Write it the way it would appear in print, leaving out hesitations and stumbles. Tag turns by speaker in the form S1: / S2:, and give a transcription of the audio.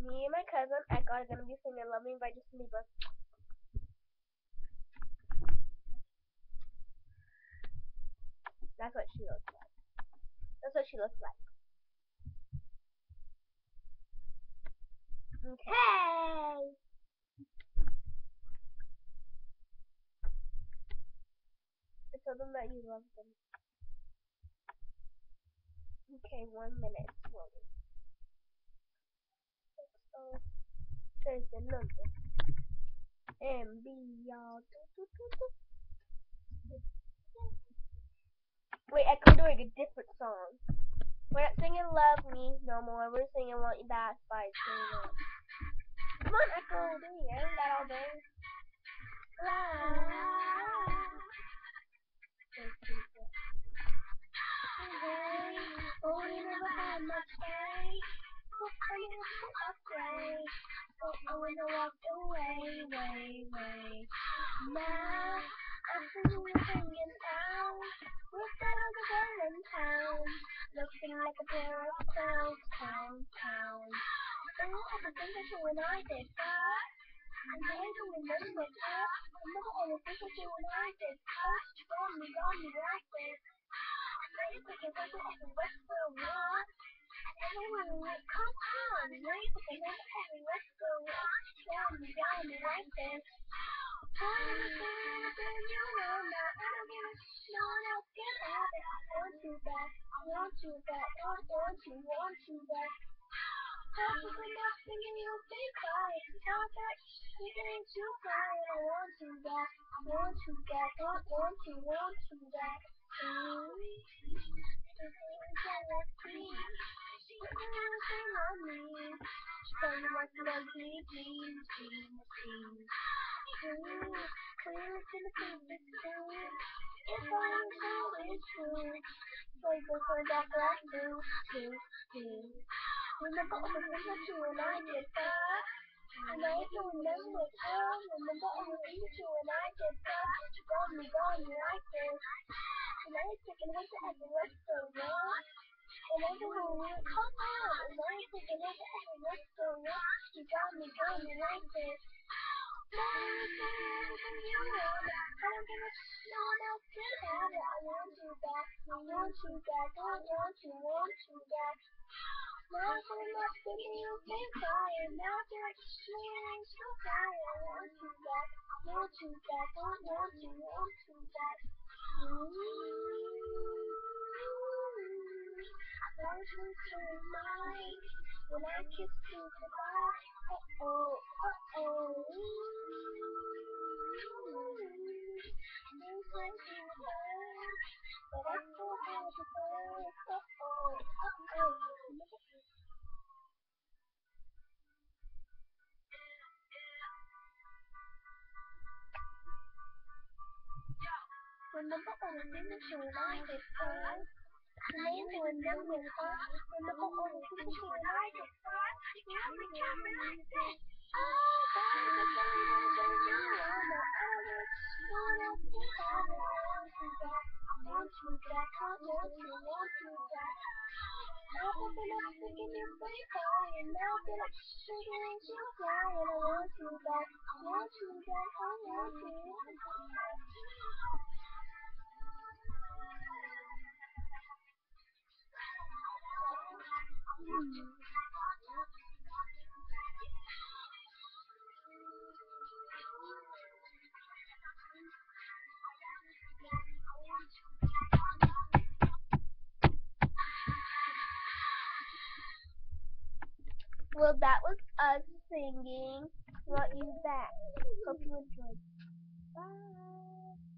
S1: Me and my cousin Echo are gonna be singing "Love Me" by Justin Bieber. That's what she looks like. That's what she looks like. Okay. Tell them that you love them. Okay, 1 minute. Slowly. So, there's the number. MB, y'all. Wait, Echo doing a different song. We're not singing "Love Me" no more. We're singing "Want You Back" by Taylor. Come on, Echo. Dang, I haven't got all day. Oh, you never had much space. I never to upgrade. I wanna walk away, way. Now, after you were hanging out with that other girl in town, looking like a pair of clowns. Oh, I could think of you when I did that. I never remember that. I never ever think of you when I did that. You got me like this. Now you're thinking of the rest of the world. Come on, now you're thinking of the rest of the world. You got me like this. I don't no one else can have it. I want you back. I want you back. Possibly not thinking you'll be quiet. Not that thinking too quiet. I want you back. I want you back. Tell me what you love me, please. Clear to the surface, if I know it's true. Play before that black do. Remember all the things that you and I did that? I know you remember that. Remember all the things that you and I did that? You got me like this. And now you're taking it at the restaurant. And everyone will come on. And now you're taking it at the restaurant. You got me like this. Now you're saying everything you want. I don't give a no one else can have it. I want you back. I want you back. Now I'm putting up thinking you've been crying. Now I feel like you're so tired. I want you back. I was so mine when I kissed you goodbye. Oh. Things like you were, but I still have to go. Remember all the things that you and I did first? Remember all the things that you and I did first? You got me like this. Oh, baby, you wanna ever, no one else can have it. I want you back. Now I've been up thinking you've been crying. Now I feel like shaking so crying. I want you back. Well, that was us singing "Want You Back." Hope you enjoyed. Bye.